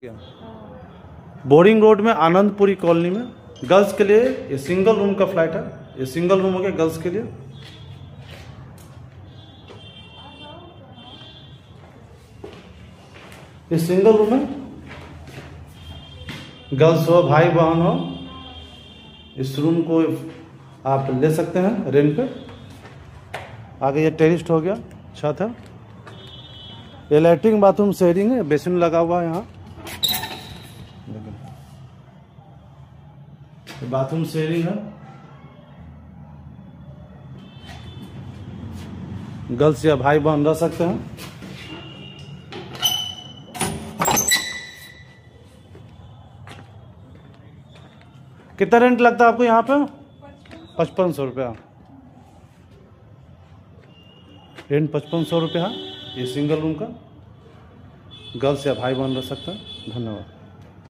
Boring road में Anandpuri colony में girls के लिए ये सिंगल रूम का फ्लैट है। ये सिंगल रूम हो गया गर्ल्स के लिए। ये सिंगल रूम है, गर्ल्स हो भाई बहन हो, इस रूम को आप ले सकते हैं रेंट पे। आगे ये टेरिस्ट हो गया, छत है। ये लैट्रिन बाथरूम शेयरिंग है, बेसिन लगा हुआ है यहाँ। बाथरूम शेयरिंग है, गर्ल्स या भाई बहन रह सकते हैं। कितना रेंट लगता है आपको यहाँ पे? 5500 रुपया रेंट, 5500 रुपया। ये सिंगल रूम का, गर्ल्स या भाई बहन रह सकता है। धन्यवाद।